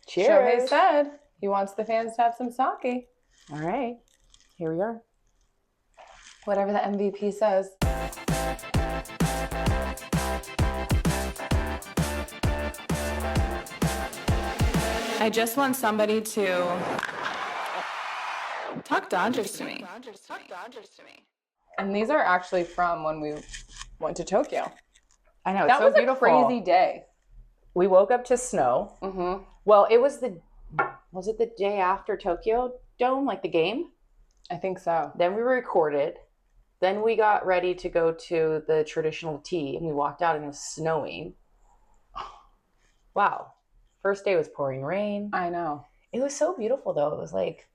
Cheers. Shohei said he wants the fans to have some sake. All right. Here we are. Whatever the MVP says. I just want somebody to talk Dodgers to me. And these are actually from when we went to Tokyo. I know, it's That so was beautiful. a crazy day. We woke up to snow. Mm-hmm. Well, was it the day after Tokyo Dome, like the game? I think so. Then we recorded. Then we got ready to go to the traditional tea, and we walked out and it was snowing. Wow. First day was pouring rain. I know. It was so beautiful, though. It was like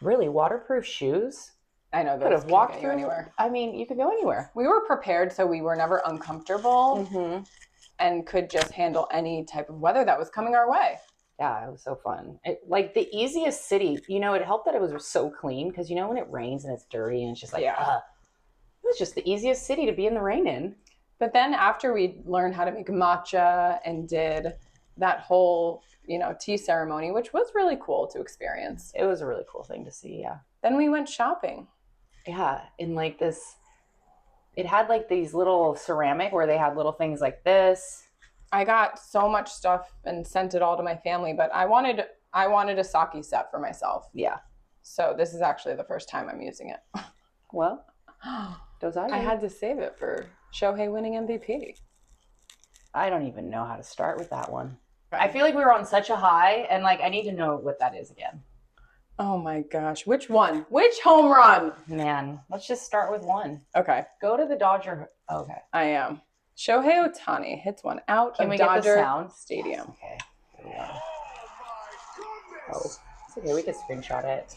really waterproof shoes. I know. Could have walked through anywhere. I mean, you could go anywhere. We were prepared, so we were never uncomfortable Mm-hmm. and could just handle any type of weather that was coming our way. Yeah, it was so fun. Like the easiest city, it helped that it was so clean because, when it rains and it's dirty and it's just like, it was just the easiest city to be in the rain in. But then after we learned how to make matcha and did that whole, tea ceremony, which was really cool to experience. It was a really cool thing to see, yeah. Then we went shopping. Yeah, in like this, it had like these little ceramic where they had little things like this. I got so much stuff and sent it all to my family, but I wanted a sake set for myself. Yeah. So this is actually the first time I'm using it. Well, I had to save it for Shohei winning MVP. I don't even know how to start with that one. I feel like we were on such a high, and like I need to know what that is again. Oh my gosh. Which one? Which home run? Man, let's just start with one. Okay. Go to the Dodger. Okay. I am. Shohei Ohtani hits one out of Dodger Stadium. Okay. Here we go. Oh, it's okay. We can screenshot it.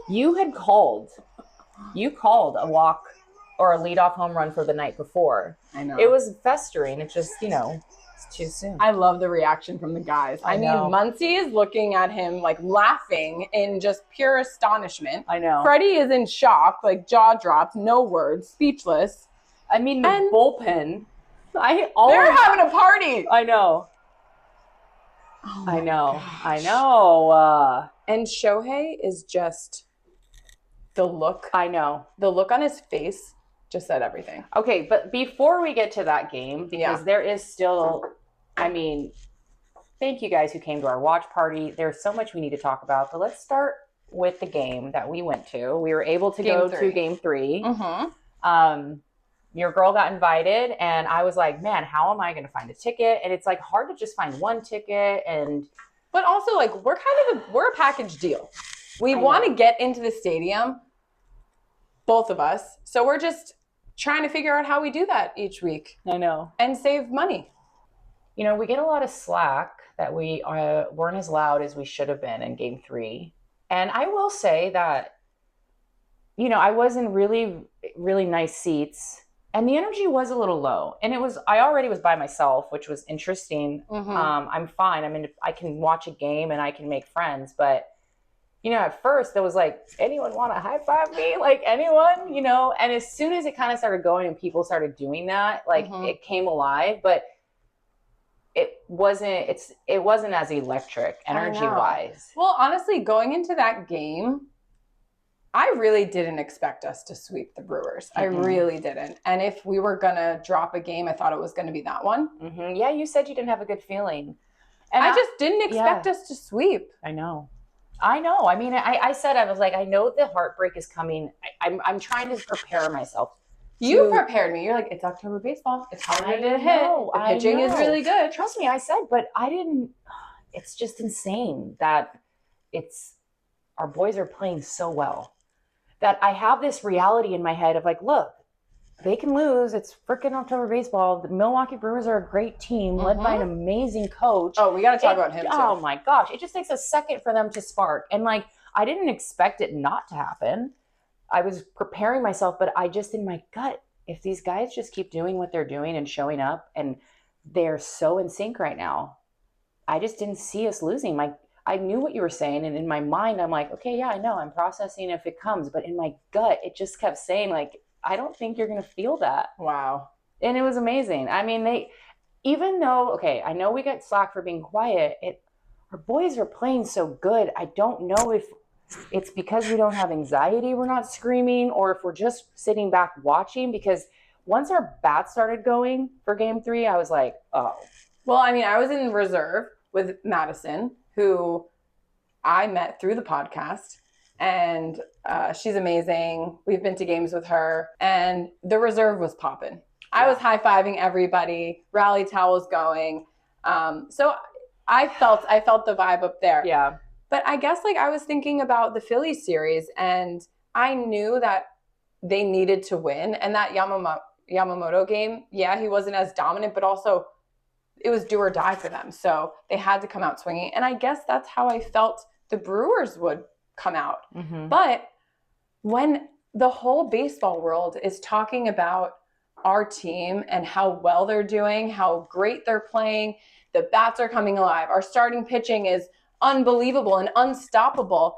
You called a walk or a leadoff home run for the night before. I know. It was festering. It just, it's too soon. I love the reaction from the guys. I mean, Muncy is looking at him like laughing in just pure astonishment. I know. Freddie is in shock, like jaw dropped, no words, speechless. I mean, the bullpen. They're having a party. I know. Oh I know. Gosh. I know. And Shohei is just the look. I know. The look on his face just said everything. Okay, but before we get to that game, because there is still, thank you guys who came to our watch party. There's so much we need to talk about, but let's start with the game that we went to. We were able to go to game 3. Mm-hmm. Your girl got invited, and I was like, man, how am I going to find a ticket? And it's like hard to just find one ticket. But also, like, we're a package deal. We want to get into the stadium, both of us. So we're just trying to figure out how we do that each week. I know. And save money. We get a lot of slack that we weren't as loud as we should have been in game 3. And I will say that, I was in really, really nice seats. And the energy was a little low. And I already was by myself, which was interesting. Mm-hmm. I'm fine. I mean, I can watch a game and I can make friends. But, at first there was like, anyone want to high five me? Like anyone, And as soon as it kind of started going and people started doing that, like it came alive. But it wasn't as electric energy wise. Well, honestly, going into that game, I really didn't expect us to sweep the Brewers. Mm-hmm. I really didn't. And if we were going to drop a game, I thought it was going to be that one. Mm-hmm. Yeah, you said you didn't have a good feeling. And I just didn't expect us to sweep. I know. I mean, I said, I was like, I know the heartbreak is coming. I'm trying to prepare myself. You prepared me. You're like, it's October baseball. It's harder to hit. The pitching is really good. Trust me, I said, but I didn't. It's just insane that our boys are playing so well. That I have this reality in my head of like, look, they can lose. It's freaking October baseball. The Milwaukee Brewers are a great team led by an amazing coach. Oh, we got to talk about him too. Oh my gosh. It just takes a second for them to spark. And like, I didn't expect it not to happen. I was preparing myself, but I just, in my gut, if these guys just keep doing what they're doing and showing up and they're so in sync right now, I just didn't see us losing. I knew what you were saying. And in my mind, I'm like, okay, yeah, I know. I'm processing if it comes. But in my gut, it just kept saying like, I don't think you're going to feel that. Wow. And it was amazing. I mean, even though, okay, I know we get slack for being quiet, our boys are playing so good. I don't know if it's because we don't have anxiety, we're not screaming, or if we're just sitting back watching, because once our bats started going for game 3, I was like, oh. Well, I mean, I was in reserve with Madison, who I met through the podcast, and she's amazing. We've been to games with her, and the reserve was popping. I was high-fiving everybody, rally towels going. So I felt the vibe up there. Yeah. But I guess like I was thinking about the Phillies series, and I knew that they needed to win. And that Yamamoto game, yeah, he wasn't as dominant, but also it was do or die for them. So they had to come out swinging. And I guess that's how I felt the Brewers would come out. Mm-hmm. But when the whole baseball world is talking about our team and how well they're doing, how great they're playing, the bats are coming alive, our starting pitching is unbelievable and unstoppable,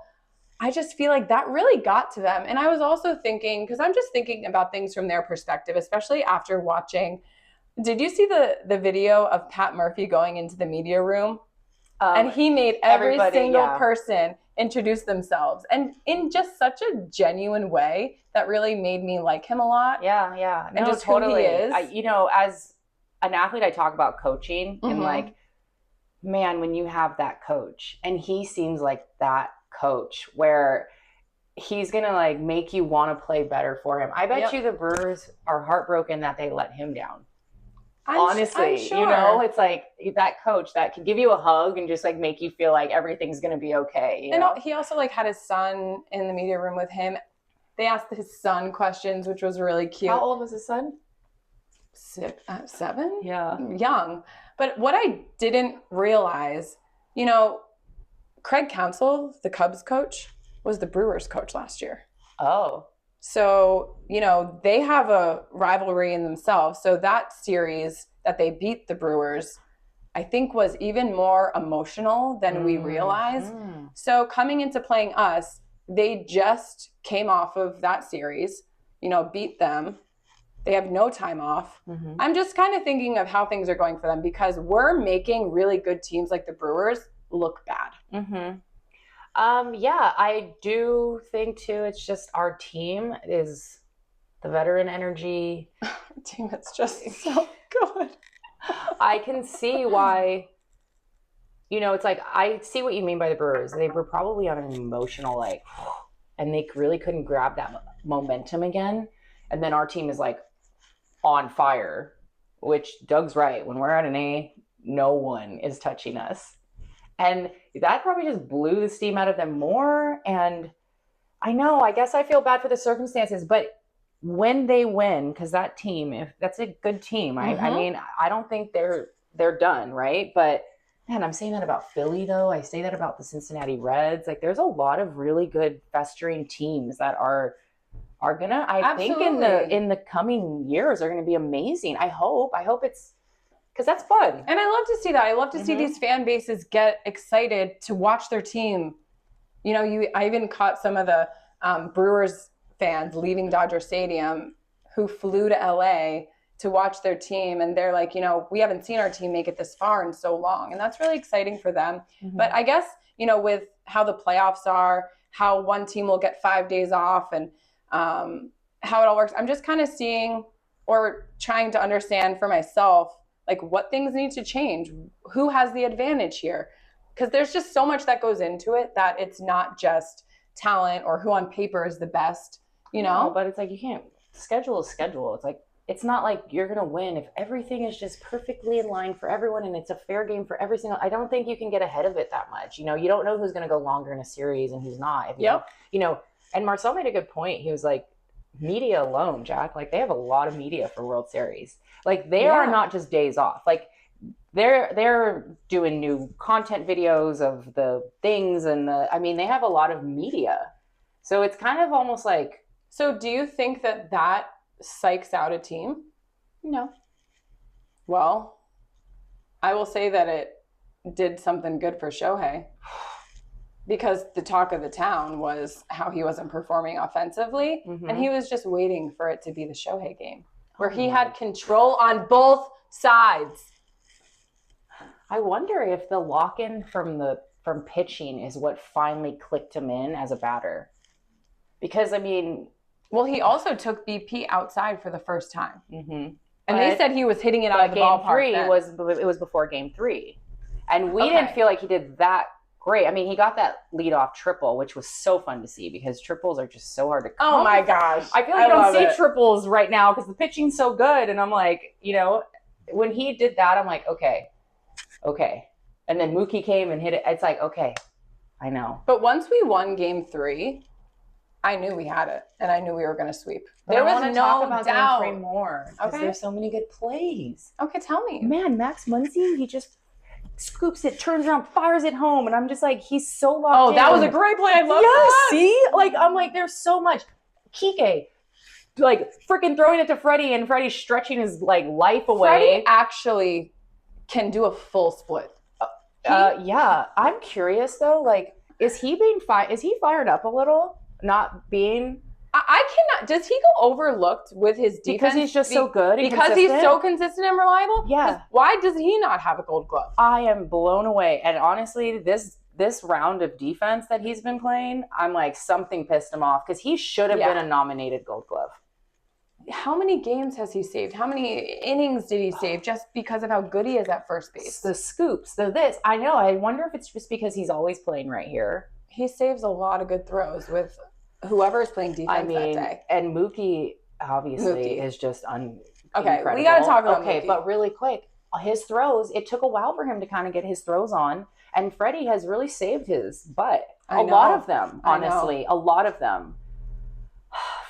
I just feel like that really got to them. And I was also thinking, because I'm just thinking about things from their perspective, especially after watching. Did you see the video of Pat Murphy going into the media room? And he made every single person introduce themselves, and in just such a genuine way that really made me like him a lot. Yeah. And just totally. Who he is. You know, as an athlete, I talk about coaching, and like, man, when you have that coach, and he seems like that coach where he's gonna like make you want to play better for him. I bet you the Brewers are heartbroken that they let him down. Honestly, sure. You know, it's like that coach that can give you a hug and just like make you feel like everything's going to be okay. You know? He also like had his son in the media room with him. They asked his son questions, which was really cute. How old was his son? 7? Yeah. Young. But what I didn't realize, you know, Craig Counsell, the Cubs coach, was the Brewers coach last year. Oh. So, you know, they have a rivalry in themselves. So that series that they beat the Brewers, I think was even more emotional than we realized. So coming into playing us, they just came off of that series, you know, beat them. They have no time off. I'm just kind of thinking of how things are going for them, because we're making really good teams like the Brewers look bad. Yeah, I do think too, it's just our team is the veteran energy. Our team is just so good. I can see why, you know, it's like, I see what you mean by the Brewers. They were probably on an emotional, like, and they really couldn't grab that momentum again. And then our team is like on fire, which Doug's right. When we're at an A, no one is touching us. And that probably just blew the steam out of them more. And I know, I guess I feel bad for the circumstances, but when they win, because that team, if that's a good team, I mean, I don't think they're done, right? But man, I'm saying that about Philly though. I say that about the Cincinnati Reds. Like, there's a lot of really good festering teams that are gonna, I think in the coming years are gonna be amazing. I hope it's, because that's fun. And I love to see that. I love to see these fan bases get excited to watch their team. You know, I even caught some of the Brewers fans leaving Dodger Stadium who flew to LA to watch their team. And they're like, you know, we haven't seen our team make it this far in so long. And that's really exciting for them. But I guess, you know, with how the playoffs are, how one team will get 5 days off, and how it all works, I'm just kind of seeing or trying to understand for myself, like, what things need to change, who has the advantage here, because there's just so much that goes into it that it's not just talent or who on paper is the best, you know. No, but it's like, you can't schedule. It's like, it's not like you're gonna win if everything is just perfectly in line for everyone and it's a fair game for every single. I don't think you can get ahead of it that much. You know, you don't know who's gonna go longer in a series and who's not. If you know, and Marcel made a good point. He was like, media alone, Jack, like, they have a lot of media for World Series. Like, they are not just days off. Like, they're doing new content videos of the things, and I mean, they have a lot of media. So it's kind of almost like. So do you think that psychs out a team? No. Well, I will say that it did something good for Shohei, because the talk of the town was how he wasn't performing offensively, and he was just waiting for it to be the Shohei game, where he had control on both sides. I wonder if the lock-in from pitching is what finally clicked him in as a batter. Because I mean, well, he also took BP outside for the first time, and they said he was hitting it out of the game ballpark. It was before game 3, and we didn't feel like he did that great. I mean, he got that leadoff triple, which was so fun to see because triples are just so hard to come. Oh my gosh! I feel like I don't see triples right now because the pitching's so good, and I'm like, when he did that, I'm like, okay, and then Mookie came and hit it. It's like, okay, I know. But once we won game 3. I knew we had it, and I knew we were going to sweep. But there was no talk about doubt. Game 3 more. Okay, there's so many good plays. Okay, tell me. Man, Max Muncy, he just scoops it, turns around, fires it home, and I'm just like, he's so locked in. Oh, that was a great play. I love that. See, like I'm like, there's so much. Kike, like freaking throwing it to Freddie, and Freddie stretching his like life away. Freddie actually can do a full split. Yeah, I'm curious though. Like, is he fired up a little? Not being, I cannot. Does he go overlooked with his defense because he's just so good? And because he's so consistent and reliable. Yeah. Why does he not have a Gold Glove? I am blown away. And honestly, this round of defense that he's been playing, I'm like, something pissed him off because he should have been a nominated Gold Glove. How many games has he saved? How many innings did he save just because of how good he is at first base? The scoops, this. I know. I wonder if it's just because he's always playing right here. He saves a lot of good throws with whoever is playing defense that day. And Mookie obviously is just incredible. We got to talk about Mookie. But really quick, his throws, it took a while for him to kind of get his throws on, and Freddie has really saved his butt. A lot of them, honestly. A lot of them.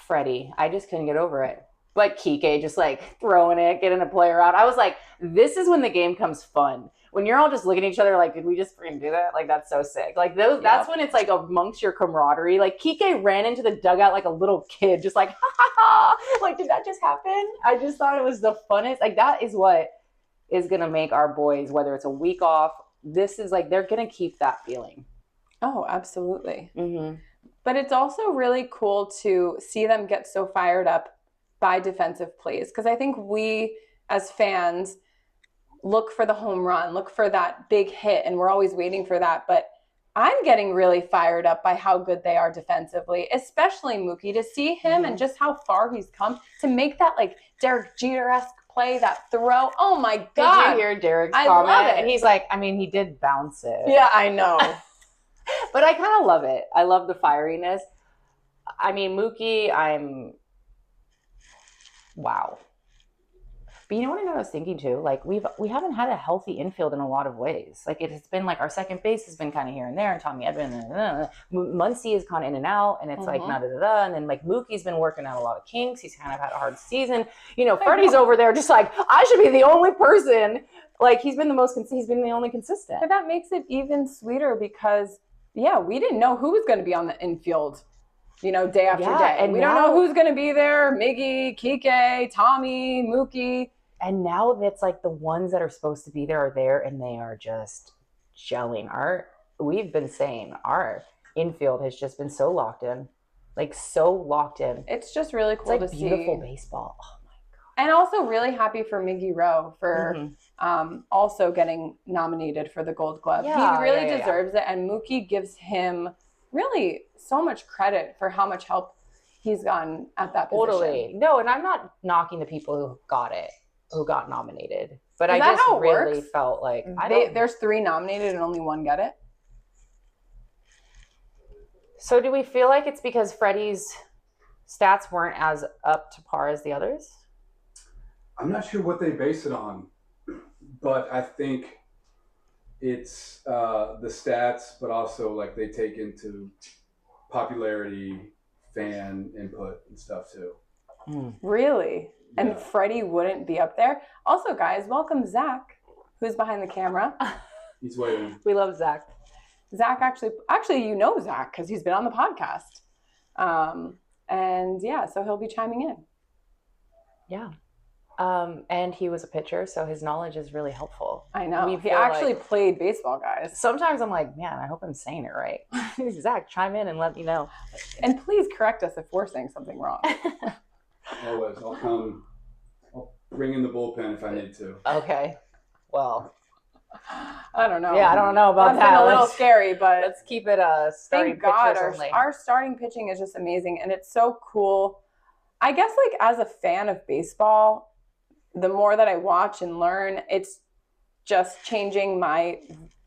Freddie, I just couldn't get over it. But Kike just like throwing it, getting a player out. I was like, this is when the game comes fun. When you're all just looking at each other like, did we just freaking do that? Like, that's so sick. Like, that's when it's like amongst your camaraderie. Like, Kike ran into the dugout like a little kid, just like, ha ha ha. Like, did that just happen? I just thought it was the funnest. Like, that is what is going to make our boys, whether it's a week off, this is like, they're going to keep that feeling. Oh, absolutely. Mm-hmm. But it's also really cool to see them get so fired up by defensive plays. Because I think we, as fans, look for the home run, look for that big hit, and we're always waiting for that. But I'm getting really fired up by how good they are defensively, especially Mookie, to see him and just how far he's come to make that like Derek Jeter-esque play, that throw. Oh my God. Did you hear Derek's comment? Love it. And he's like, I mean, he did bounce it. Yeah, I know. But I kind of love it. I love the fieriness. I mean, Mookie, wow. But you know what I was thinking too? Like we haven't had a healthy infield in a lot of ways. Like it's been like our second base has been kind of here and there, and Tommy Edman, Muncy is kind of in and out, and it's like and then like Mookie's been working out a lot of kinks. He's kind of had a hard season. You know, Freddie's over there just like, I should be the only person. Like he's been the only consistent. But that makes it even sweeter because we didn't know who was going to be on the infield. You know, day after day. And we don't know who's going to be there. Miggy, Kike, Tommy, Mookie. And now that's like the ones that are supposed to be there are there, and they are just gelling. We've been saying our infield has just been so locked in. Like so locked in. It's just really cool to see. Beautiful baseball. Oh my God. And also really happy for Miggy Rowe for also getting nominated for the Gold Glove. Yeah, he really deserves it. And Mookie gives him really so much credit for how much help he's gotten at that position. Totally. No, and I'm not knocking the people who got nominated. But I just really felt like there's 3 nominated and only 1 get it. So do we feel like it's because Freddie's stats weren't as up to par as the others? I'm not sure what they base it on, but I think it's the stats, but also like they take into popularity, fan input and stuff too. Really? Yeah. And Freddie wouldn't be up there? Also, guys, welcome Zach, who's behind the camera. He's waiting. We love Zach. Zach actually, you know Zach because he's been on the podcast. And so he'll be chiming in. Yeah. And he was a pitcher, so his knowledge is really helpful. I know. He actually played baseball, guys. Sometimes I'm like, man, I hope I'm saying it right. Zach, chime in and let me know. And please correct us if we're saying something wrong. Always. I'll bring in the bullpen if I need to. Okay. Well, I don't know. Yeah, I don't know about That's that. been a little Let's- scary, but Let's keep it starting thank God pitchers only. our starting pitching is just amazing, and it's so cool. I guess like as a fan of baseball, the more that I watch and learn, it's just changing my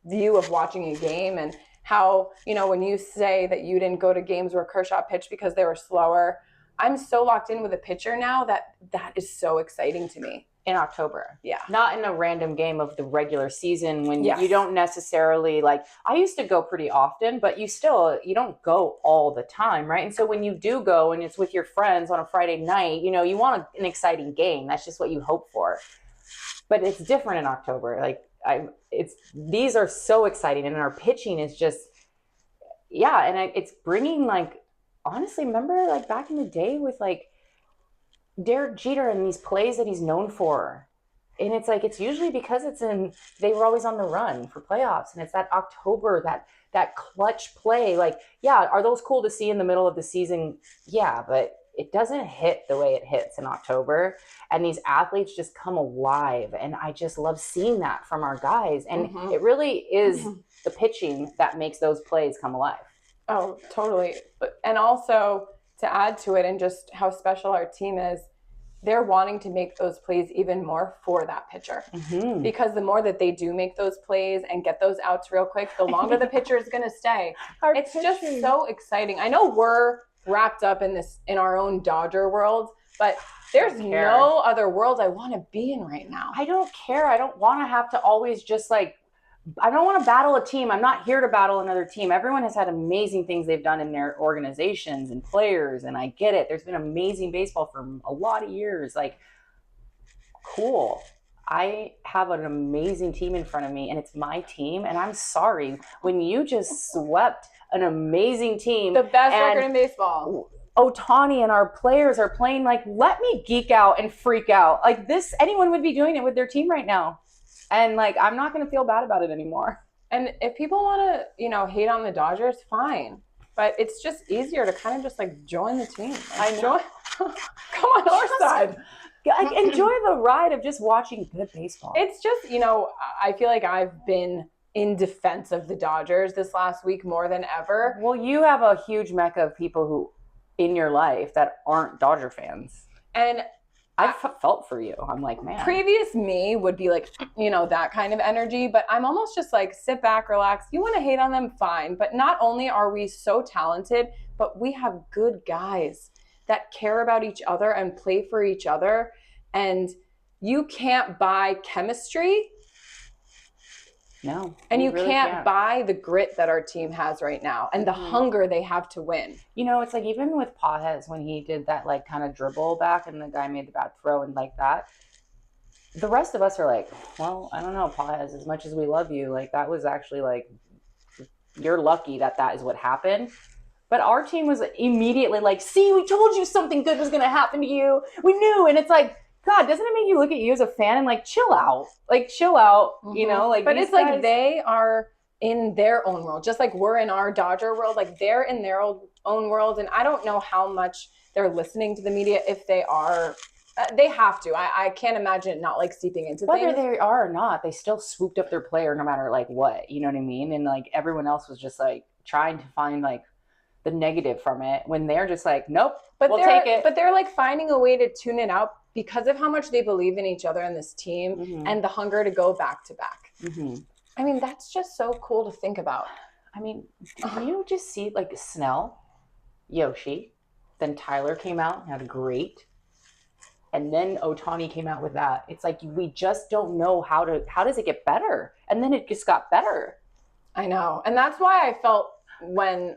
view of watching a game. And how, when you say that you didn't go to games where Kershaw pitched because they were slower, I'm so locked in with a pitcher now that is so exciting to me. In October. Yeah. Not in a random game of the regular season when Yes. you don't necessarily I used to go pretty often, but you don't go all the time, right? And so when you do go and it's with your friends on a Friday night, you want an exciting game. That's just what you hope for. But it's different in October. These are so exciting, and our pitching is just, and it's bringing honestly, remember back in the day with Derek Jeter and these plays that he's known for. And it's usually because they were always on the run for playoffs. And it's that October, that clutch play. Are those cool to see in the middle of the season? Yeah, but it doesn't hit the way it hits in October. And these athletes just come alive. And I just love seeing that from our guys. And it really is the pitching that makes those plays come alive. Oh, totally. And also, to add to it, and just how special our team is, they're wanting to make those plays even more for that pitcher. Mm-hmm. Because the more that they do make those plays and get those outs real quick, the longer the pitcher is going to stay. It's just so exciting. I know we're wrapped up in our own Dodger world, but there's no other world I want to be in right now. I don't care. I don't want to have to always just I don't want to battle a team. I'm not here to battle another team. Everyone has had amazing things they've done in their organizations and players, and I get it. There's been amazing baseball for a lot of years. Cool. I have an amazing team in front of me, and it's my team, and I'm sorry. When you just swept an amazing team. The best record in baseball. Ohtani and our players are playing, let me geek out and freak out. Anyone would be doing it with their team right now. And I'm not going to feel bad about it anymore. And if people want to, hate on the Dodgers, fine. But it's just easier to kind of just join the team. Come on our side. Enjoy the ride of just watching good baseball. It's just, I feel like I've been in defense of the Dodgers this last week more than ever. Well, you have a huge mecca of people who in your life that aren't Dodger fans. And I felt for you. I'm man. Previous me would be that kind of energy, but I'm almost just sit back, relax. You want to hate on them, fine. But not only are we so talented, but we have good guys that care about each other and play for each other. And you can't buy chemistry. No. And you really can't buy the grit that our team has right now and the hunger they have to win. It's even with Pages when he did that kind of dribble back and the guy made the bad throw and that. The rest of us are well, I don't know, Pages, as much as we love you, that was actually you're lucky that is what happened. But our team was immediately see, we told you something good was going to happen to you. We knew. And it's God, doesn't it make you look at you as a fan and chill out? Chill out, But it's guys... they are in their own world, just like we're in our Dodger world. They're in their own world. And I don't know how much they're listening to the media, if they are. They have to. I can't imagine it not seeping into whether things. They are or not, they still swooped up their player no matter what. You know what I mean? And everyone else was just trying to find the negative from it when they're just nope, we'll take it. But they're finding a way to tune it out because of how much they believe in each other and this team and the hunger to go back to back. I mean, that's just so cool to think about. I mean, can you just see Snell, Yoshi, then Tyler came out and had great, and then Ohtani came out with that. It's we just don't know how does it get better? And then it just got better. I know. And that's why I felt when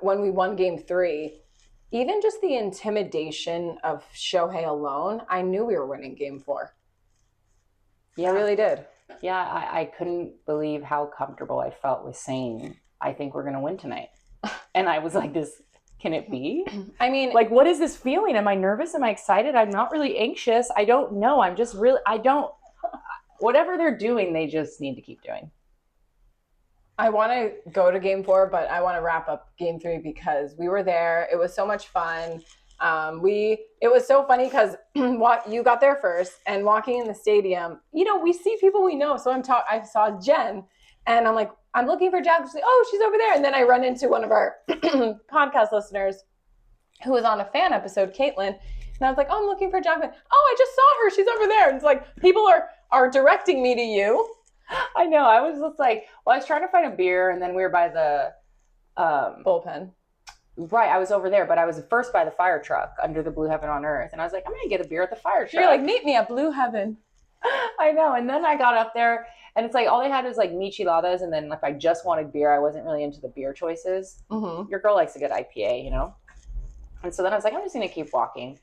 we won game 3, even just the intimidation of Shohei alone, I knew we were winning game 4. Yeah, I really did. Yeah, I couldn't believe how comfortable I felt with saying, I think we're going to win tonight. And I was this, can it be? I mean, what is this feeling? Am I nervous? Am I excited? I'm not really anxious. I don't know. I'm just really, whatever they're doing, they just need to keep doing. I want to go to game 4, but I want to wrap up game 3 because we were there. It was so much fun. It was so funny because you got there first, and walking in the stadium, we see people we know. So I saw Jen, and I'm like, I'm looking for Jack. She's like, oh, she's over there. And then I run into one of our podcast listeners who was on a fan episode, Caitlin. And I was like, oh, I'm looking for Jack. Oh, I just saw her. She's over there. And it's like, people are directing me to you. I know. I was just like, well, I was trying to find a beer, and then we were by the bullpen. Right. I was over there, but I was first by the fire truck under the Blue Heaven on Earth. And I was like, I'm going to get a beer at the fire truck. You're like, meet me at Blue Heaven. I know. And then I got up there, and it's like all they had was like micheladas. And then if I just wanted beer, I wasn't really into the beer choices. Mm-hmm. Your girl likes a good IPA, And so then I was like, I'm just going to keep walking.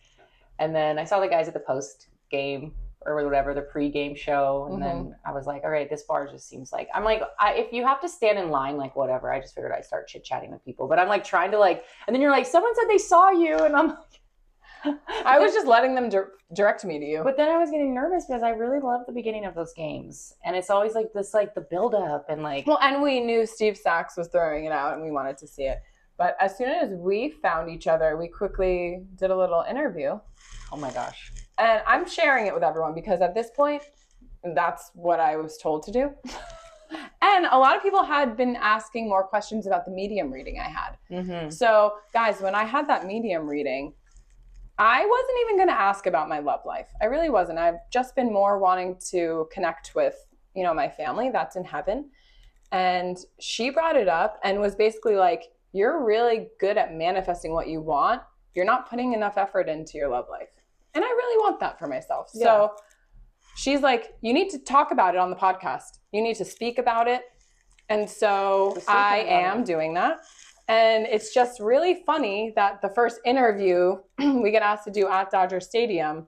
And then I saw the guys at the post game or whatever, the pre-game show. And then I was like, all right, this bar just seems like, I'm like, if you have to stand in line, like whatever, I just figured I'd start chit-chatting with people. But I'm like trying to and then you're like, someone said they saw you. And I'm like, I was just letting them direct me to you. But then I was getting nervous because I really love the beginning of those games. And it's always like this, like the buildup and like. Well, and we knew Steve Sachs was throwing it out and we wanted to see it. But as soon as we found each other, we quickly did a little interview. Oh my gosh. And I'm sharing it with everyone because at this point, that's what I was told to do. And a lot of people had been asking more questions about the medium reading I had. Mm-hmm. So guys, when I had that medium reading, I wasn't even going to ask about my love life. I really wasn't. I've just been more wanting to connect with, my family that's in heaven. And she brought it up and was basically like, you're really good at manifesting what you want. You're not putting enough effort into your love life. And I really want that for myself. Yeah. So she's like, you need to talk about it on the podcast. You need to speak about it. And so I am doing that. And it's just really funny that the first interview we get asked to do at Dodger Stadium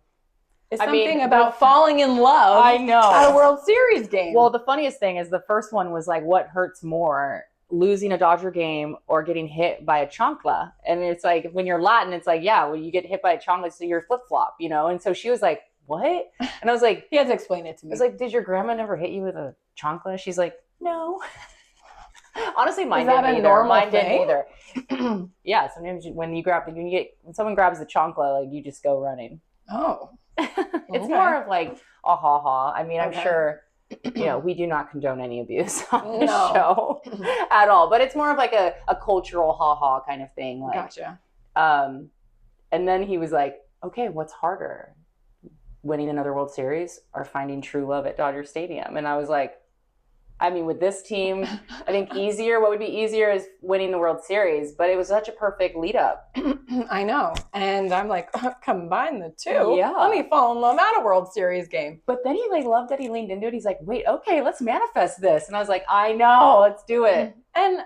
is something about falling in love I know. at a World Series game. Well, the funniest thing is the first one was like, what hurts more, losing a Dodger game or getting hit by a chancla? And it's like, when you're Latin, it's like, yeah, when you get hit by a chancla, so you're flip-flop, And so she was like, what? And I was like, he had to explain it to me. I was like, did your grandma never hit you with a chancla? She's like, no. Honestly, mine didn't either. Mine didn't either. Yeah, sometimes when someone grabs the chancla, like you just go running. Oh. It's more of like a ha-ha. I mean, I'm sure, we do not condone any abuse on the show at all. But it's more of like a cultural ha-ha kind of thing. Like, gotcha. And then he was like, okay, what's harder? Winning another World Series or finding true love at Dodger Stadium? And I was like, I mean, with this team, I think what would be easier is winning the World Series, but it was such a perfect lead up. I know. And I'm like, combine the two. Yeah. Let me fall in love at a World Series game. But then he loved that he leaned into it. He's like, wait, okay, let's manifest this. And I was like, I know, let's do it. And,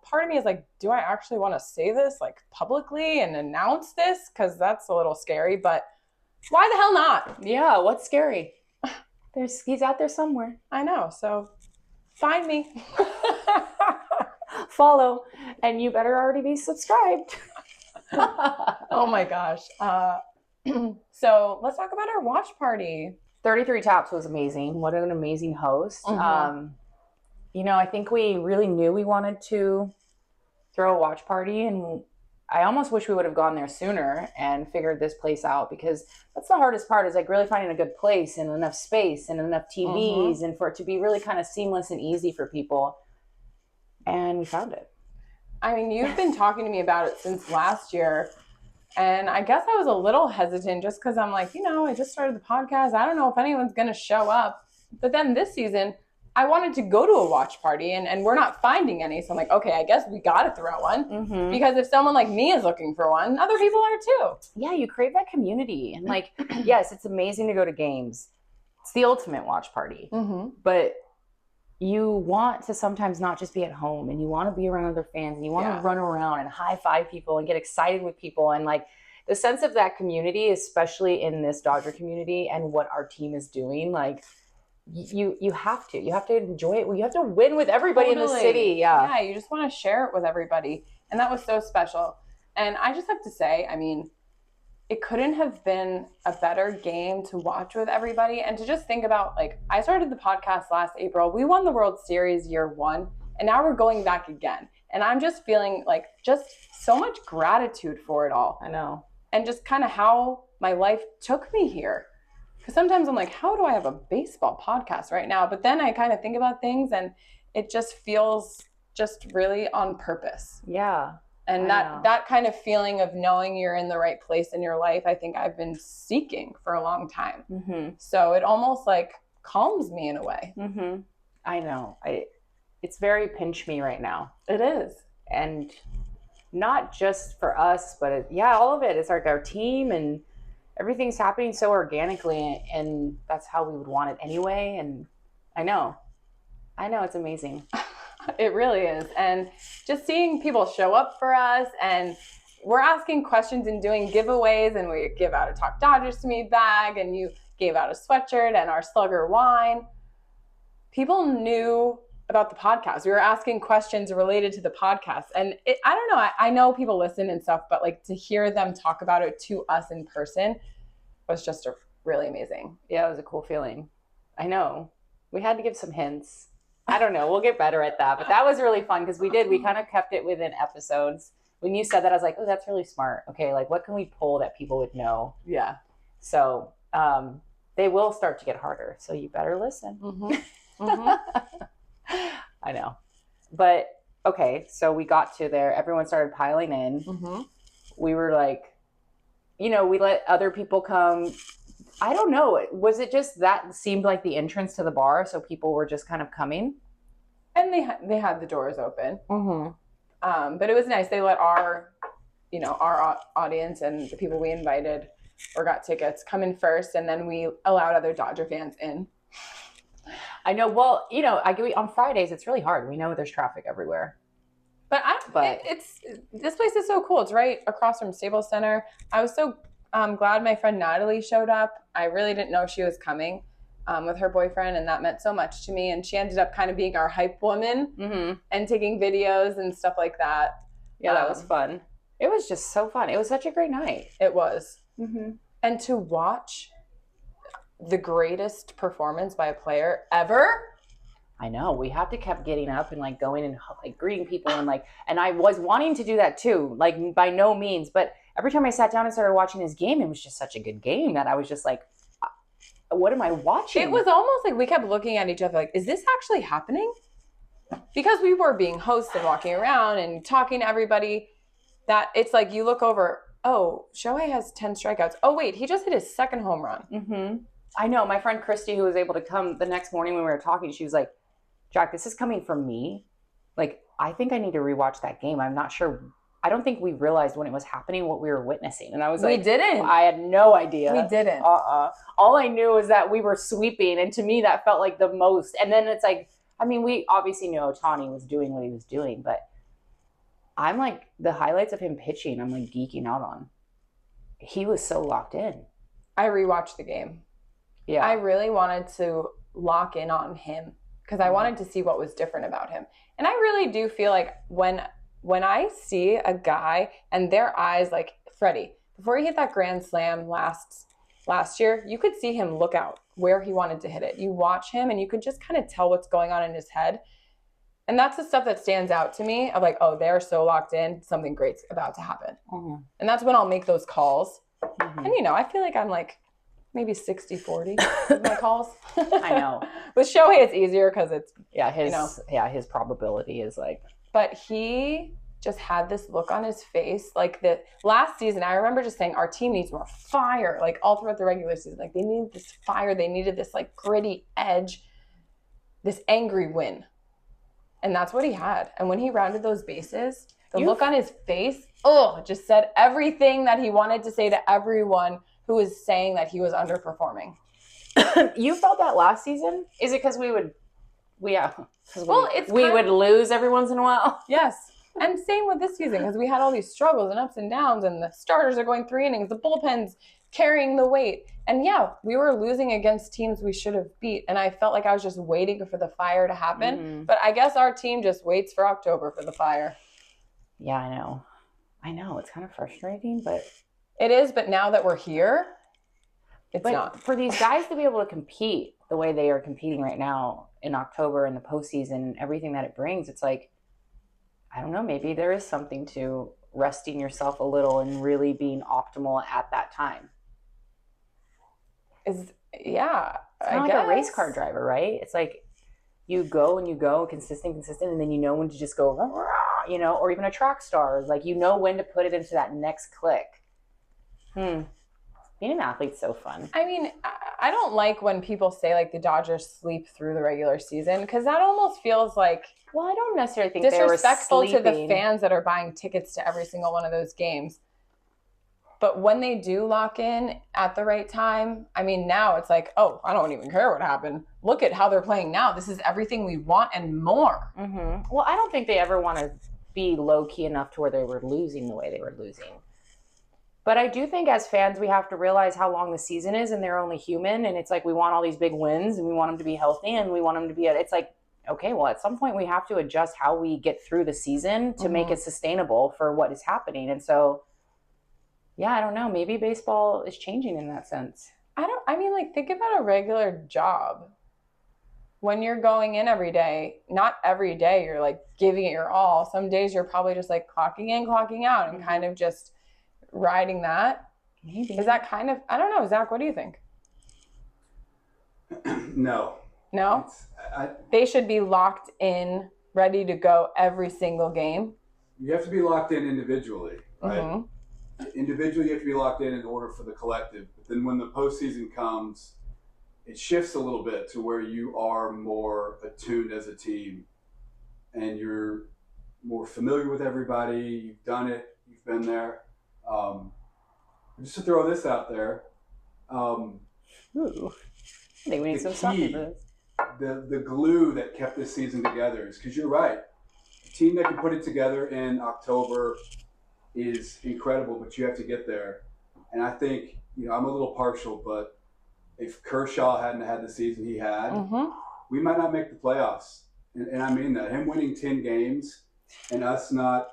part of me is like, do I actually want to say this publicly and announce this? Because that's a little scary, but why the hell not? Yeah, what's scary? He's out there somewhere. I know. So find me. Follow. And you better already be subscribed. Oh my gosh. So let's talk about our watch party. 33 Taps was amazing. What an amazing host. Mm-hmm. I think we really knew we wanted to throw a watch party, and I almost wish we would have gone there sooner and figured this place out, because that's the hardest part, is like really finding a good place and enough space and enough TVs and for it to be really kind of seamless and easy for people. And we found it. I mean, you've been talking to me about it since last year. And I guess I was a little hesitant just because I'm like, I just started the podcast. I don't know if anyone's going to show up. But then this season, I wanted to go to a watch party and we're not finding any. So I'm like, okay, I guess we got to throw one. Mm-hmm. Because if someone like me is looking for one, other people are too. Yeah, you crave that community. And yes, it's amazing to go to games. It's the ultimate watch party. Mm-hmm. But you want to sometimes not just be at home, and you want to be around other fans, and you want to run around and high five people and get excited with people. And the sense of that community, especially in this Dodger community and what our team is doing, you have to enjoy it. You have to win with everybody in the city. Yeah, you just want to share it with everybody. And that was so special. And I just have to say, I mean, it couldn't have been a better game to watch with everybody. And to just think about, I started the podcast last April. We won the World Series year one, and now we're going back again. And I'm just feeling just so much gratitude for it all. I know. and just kind of how my life took me here. Because sometimes I'm like, how do I have a baseball podcast right now? But then I kind of think about things and it just feels just really on purpose. Yeah. And that kind of feeling of knowing you're in the right place in your life, I think I've been seeking for a long time. Mm-hmm. So it almost like calms me in a way. Mm-hmm. I know. It's very pinch me right now. It is. And not just for us, but all of it. It's like our team and everything's happening so organically, and that's how we would want it anyway. And I know it's amazing. It really is. And just seeing people show up for us, and we're asking questions and doing giveaways, and we give out a Talk Dodgers to Me bag, and you gave out a sweatshirt and our Slugger wine. People knew about the podcast. We were asking questions related to the podcast. And I don't know, I know people listen and stuff, but like to hear them talk about it to us in person was just really amazing. Yeah, it was a cool feeling. I know. We had to give some hints. I don't know. We'll get better at that. But that was really fun because we kind of kept it within episodes. When you said that, I was like, oh, that's really smart. Okay, like what can we pull that people would know? Yeah. So they will start to get harder. So you better listen. Mm-hmm. Mm-hmm. I know. But okay, so we got to there. Everyone started piling in. Mm-hmm. We were like, we let other people come. I don't know. Was it just that seemed like the entrance to the bar, so people were just kind of coming? And they had the doors open. Mm-hmm. But it was nice. They let our audience and the people we invited or got tickets come in first, and then we allowed other Dodger fans in. I know. Well, on Fridays it's really hard. We know there's traffic everywhere. But this place is so cool. It's right across from Staples Center. I was so glad my friend Natalie showed up. I really didn't know she was coming with her boyfriend, and that meant so much to me. And she ended up kind of being our hype woman and taking videos and stuff like that. Yeah, that was fun. It was just so fun. It was such a great night. It was. Mm-hmm. And to watch the greatest performance by a player ever. I know. We have to keep getting up and like going and like greeting people and I was wanting to do that too, like by no means, but every time I sat down and started watching his game, it was just such a good game that I was just like, what am I watching? It was almost like we kept looking at each other like, is this actually happening? Because we were being hosts and walking around and talking to everybody, that it's like you look over, oh, Shohei has 10 strikeouts. Oh, wait, he just hit his second home run. Mm-hmm. I know. My friend Christy, who was able to come the next morning when we were talking, she was like, Jack, this is coming from me. Like, I think I need to rewatch that game. I'm not sure. I don't think we realized when it was happening what we were witnessing. And I was like, we didn't. I had no idea. We didn't. All I knew was that we were sweeping. And to me, that felt like the most. And then it's like, I mean, we obviously knew Ohtani was doing what he was doing. But I'm like, the highlights of him pitching, I'm like geeking out on. He was so locked in. I rewatched the game. Yeah. I really wanted to lock in on him because I wanted to see what was different about him. And I really do feel like when I see a guy and their eyes, like Freddie, before he hit that grand slam last year, you could see him look out where he wanted to hit it. You watch him and you could just kind of tell what's going on in his head. And that's the stuff that stands out to me of like, oh, they're so locked in, something great's about to happen. Mm-hmm. And that's when I'll make those calls. Mm-hmm. And, I feel like I'm like maybe 60-40 with my calls. I know. With Shohei, it's easier because it's, his probability is like. But he just had this look on his face. Like the last season, I remember just saying, our team needs more fire, like all throughout the regular season. Like they needed this fire. They needed this like gritty edge, this angry win. And that's what he had. And when he rounded those bases, the look on his face, just said everything that he wanted to say to everyone who was saying that he was underperforming. You felt that last season? Is it because we would lose every once in a while? Yes. And same with this season because we had all these struggles and ups and downs and the starters are going 3 innings, the bullpen's carrying the weight. And we were losing against teams we should have beat. And I felt like I was just waiting for the fire to happen. Mm-hmm. But I guess our team just waits for October for the fire. Yeah, I know. It's kind of frustrating, but it is. But now that we're here, it's not. For these guys to be able to compete the way they are competing right now in October and the postseason and everything that it brings, it's like, I don't know, maybe there is something to resting yourself a little and really being optimal at that time. It's kind of like a race car driver, right? It's like you go, consistent, and then you know when to just go, or even a track star, like you know when to put it into that next click. Being an athlete's so fun. I mean, I don't like when people say like the Dodgers sleep through the regular season, because that almost feels like, well, I don't necessarily think disrespectful they were to the fans that are buying tickets to every single one of those games. But when they do lock in at the right time, I mean, now it's like, oh, I don't even care what happened. Look at how they're playing now. This is everything we want and more. Mm-hmm. Well, I don't think they ever want to be low-key enough to where they were losing the way they were losing. But I do think as fans, we have to realize how long the season is, and they're only human. And it's like we want all these big wins, and we want them to be healthy, and we want them to be it's like, okay, well, at some point we have to adjust how we get through the season to make it sustainable for what is happening. And so, yeah, I don't know. Maybe baseball is changing in that sense. Think about a regular job. When you're going in every day, not every day you're like giving it your all. Some days you're probably just like clocking in, clocking out, and kind of just riding that. Maybe. Is that kind of, I don't know, Zach, what do you think? No. They should be locked in, ready to go every single game. You have to be locked in individually, right? Mm-hmm. Individually, you have to be locked in order for the collective. But then when the postseason comes, it shifts a little bit to where you are more attuned as a team, and you're more familiar with everybody. You've done it. You've been there. Just to throw this out there, Ooh. I think we need some something for this. The glue that kept this season together is because you're right. A team that can put it together in October is incredible, but you have to get there. And I think, I'm a little partial, but if Kershaw hadn't had the season he had, we might not make the playoffs. And I mean that. Him winning 10 games and us not,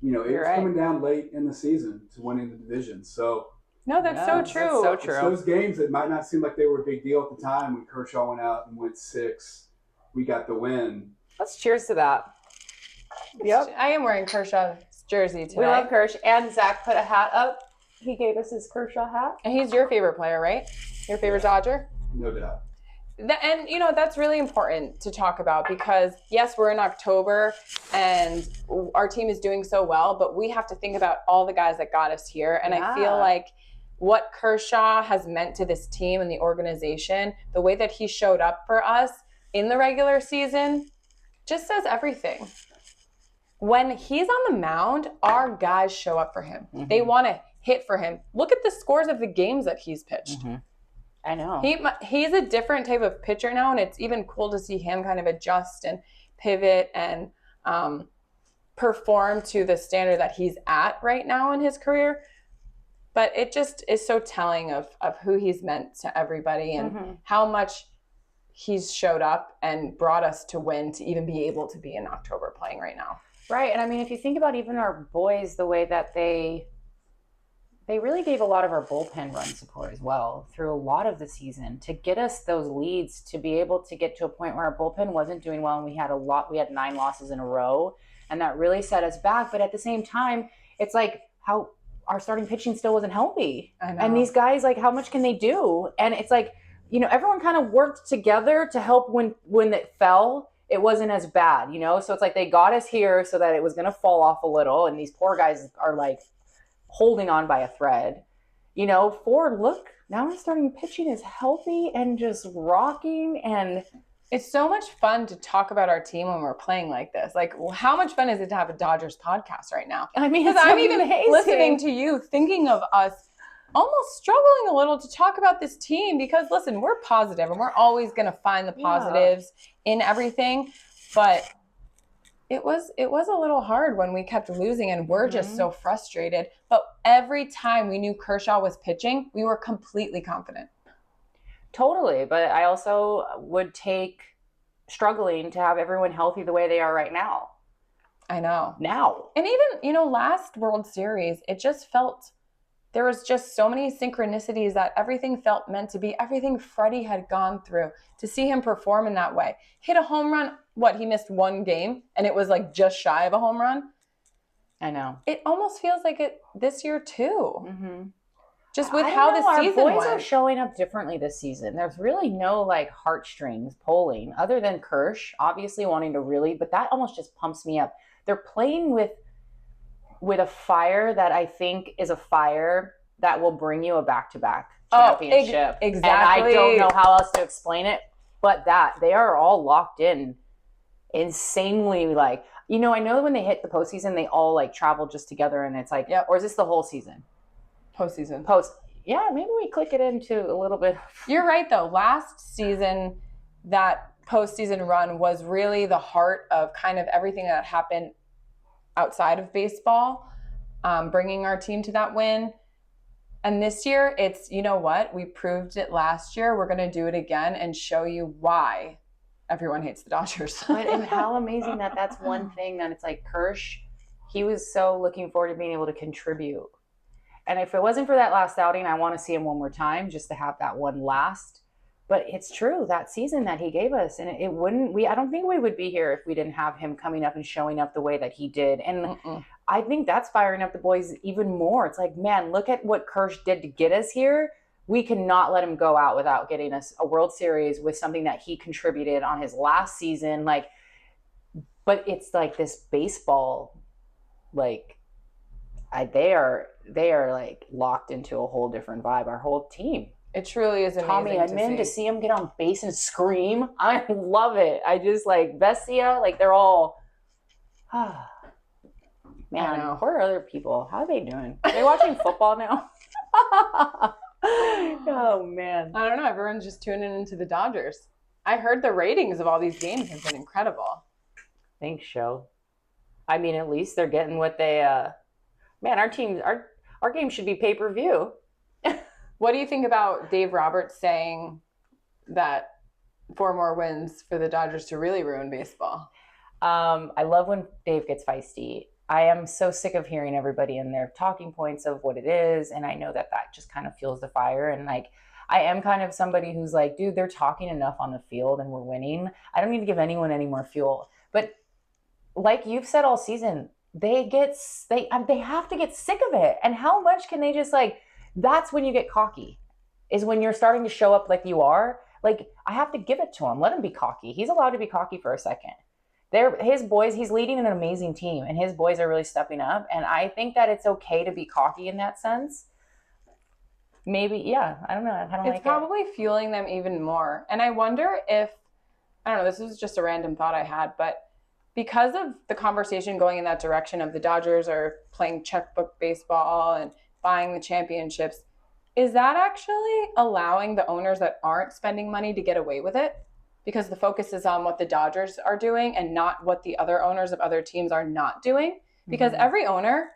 it was coming down late in the season to winning the division. So, no, that's so true. That's so true. It's those games that might not seem like they were a big deal at the time when Kershaw went out and went 6. We got the win. Let's cheers to that. Yep. I am wearing Kershaw's jersey today. We love Kersh. And Zach put a hat up. He gave us his Kershaw hat. And he's your favorite player, right? Your favorite Dodger? No doubt. And, that's really important to talk about, because, yes, we're in October and our team is doing so well, but we have to think about all the guys that got us here. And I feel like what Kershaw has meant to this team and the organization, the way that he showed up for us in the regular season, just says everything. When he's on the mound, our guys show up for him. Mm-hmm. They want to hit for him. Look at the scores of the games that he's pitched. Mm-hmm. I know. He's a different type of pitcher now, and it's even cool to see him kind of adjust and pivot and perform to the standard that he's at right now in his career. But it just is so telling of who he's meant to everybody and how much he's showed up and brought us to win to even be able to be in October playing right now. Right. And I mean, if you think about even our boys, the way that they really gave a lot of our bullpen run support as well through a lot of the season to get us those leads, to be able to get to a point where our bullpen wasn't doing well. And we had 9 losses in a row, and that really set us back. But at the same time, it's like how our starting pitching still wasn't healthy. I know. And these guys, like, how much can they do? And it's like, everyone kind of worked together to help when it fell. It wasn't as bad, So it's like they got us here so that it was going to fall off a little. And these poor guys are like holding on by a thread. Ford, look, now his starting pitching is healthy and just rocking. And it's so much fun to talk about our team when we're playing like this. Like, how much fun is it to have a Dodgers podcast right now? I mean, because I'm even listening to you, thinking of us almost struggling a little to talk about this team, because listen, we're positive and we're always going to find the positives in everything. But it was a little hard when we kept losing and we're just so frustrated. But every time we knew Kershaw was pitching, we were completely confident. Totally. But I also would take struggling to have everyone healthy the way they are right now. I know. Now. And even, last World Series, it just felt, there was just so many synchronicities that everything felt meant to be, everything Freddie had gone through. To see him perform in that way. Hit a home run, he missed one game, and it was like just shy of a home run. I know. It almost feels like it this year too. Mm-hmm. Just with I how don't the know, season our boys went. are showing up differently this season. There's really no like heartstrings pulling other than Kirsch obviously wanting to really, but that almost just pumps me up. They're playing with a fire that I think is a fire that will bring you a back-to-back championship. Exactly. And I don't know how else to explain it, but that they are all locked in insanely, like, you know, I know when they hit the postseason, they all like travel just together and it's like, Yep. Or is this the whole season? Postseason. Yeah, maybe we click it into a little bit. You're right, though. Last season, that postseason run was really the heart of kind of everything that happened outside of baseball, bringing our team to that win. And this year, it's, you know what? We proved it last year. We're going to do it again and show you why everyone hates the Dodgers. But and how amazing that's one thing that it's like Kirsch, he was so looking forward to being able to contribute. And if it wasn't for that last outing, I want to see him one more time just to have that one last. But it's true, that season that he gave us, and it wouldn't, I don't think we would be here if we didn't have him coming up and showing up the way that he did. And I think that's firing up the boys even more. It's like, man, look at what Kirsch did to get us here. We cannot let him go out without getting us a World Series with something that he contributed on his last season. Like, but it's like this baseball, like, they are like locked into a whole different vibe. Our whole team. It truly is amazing. Tommy Edman, to see him get on base and scream, I love it. I just like Vesia, like they're all, man, poor other people. How are they doing? Are they watching football now? Oh man, I don't know. Everyone's just tuning into the Dodgers. I heard the ratings of all these games have been incredible. Thanks, Show. I mean, at least they're getting what they. Man, our game should be pay-per-view. What do you think about Dave Roberts saying that 4 more wins for the Dodgers to really ruin baseball? I love when Dave gets feisty. I am so sick of hearing everybody in their talking points of what it is, and I know that just kind of fuels the fire. And like, I am kind of somebody who's like, dude, they're talking enough on the field and we're winning. I don't need to give anyone any more fuel. But like you've said all season, they have to get sick of it. And how much can they just like, that's when you get cocky, is when you're starting to show up like you are. Like, I have to give it to him. Let him be cocky. He's allowed to be cocky for a second. His boys, he's leading an amazing team, and his boys are really stepping up. And I think that it's okay to be cocky in that sense. Maybe, yeah, I don't know. I don't It's probably fueling them even more. And I wonder if, I don't know, this is just a random thought I had, but because of the conversation going in that direction of the Dodgers are playing checkbook baseball and buying the championships, is that actually allowing the owners that aren't spending money to get away with it? Because the focus is on what the Dodgers are doing and not what the other owners of other teams are not doing. Because every owner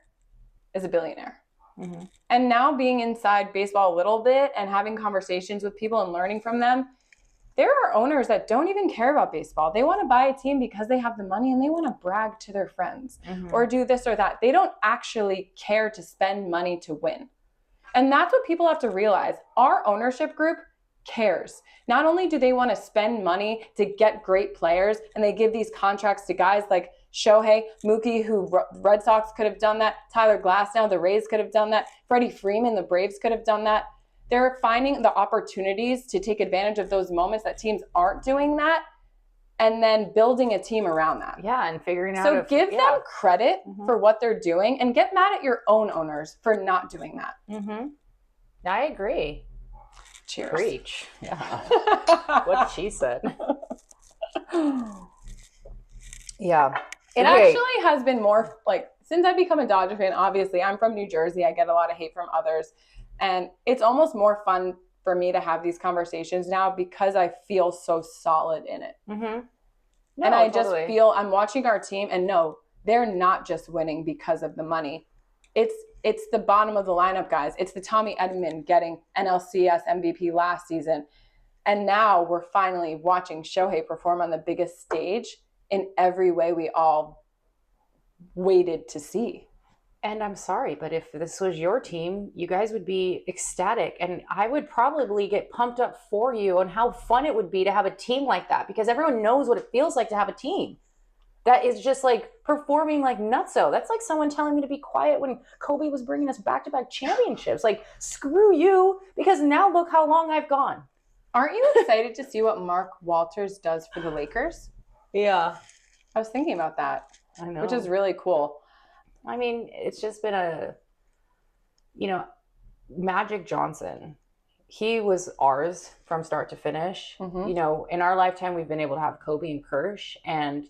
is a billionaire. Mm-hmm. And now being inside baseball a little bit and having conversations with people and learning from them, there are owners that don't even care about baseball. They want to buy a team because they have the money and they want to brag to their friends or do this or that. They don't actually care to spend money to win. And that's what people have to realize. Our ownership group cares. Not only do they want to spend money to get great players, and they give these contracts to guys like Shohei, Mookie, who Red Sox could have done that. Tyler Glasnow, the Rays could have done that. Freddie Freeman, the Braves could have done that. They're finding the opportunities to take advantage of those moments that teams aren't doing that, and then building a team around that. Yeah, and figuring out. So give them credit for what they're doing, and get mad at your own owners for not doing that. Mm-hmm. I agree. Cheers. Preach. Yeah. What she said. Yeah. It actually has been more like, since I've become a Dodger fan, obviously I'm from New Jersey. I get a lot of hate from others. And it's almost more fun for me to have these conversations now because I feel so solid in it. Mm-hmm. No, and I totally. just feel I'm watching our team, and no, they're not just winning because of the money. It's the bottom of the lineup guys. It's the Tommy Edman getting NLCS MVP last season. And now we're finally watching Shohei perform on the biggest stage in every way we all waited to see. And I'm sorry, but if this was your team, you guys would be ecstatic. And I would probably get pumped up for you on how fun it would be to have a team like that, because everyone knows what it feels like to have a team. that is just like performing like nutso. That's like someone telling me to be quiet when Kobe was bringing us back-to-back championships. Like, screw you, because now look how long I've gone. Aren't you excited to see what Mark Walters does for the Lakers? Yeah. I was thinking about that, I know. which is really cool. I mean, it's just been Magic Johnson, he was ours from start to finish. Mm-hmm. In our lifetime, we've been able to have Kobe and Kirsch, and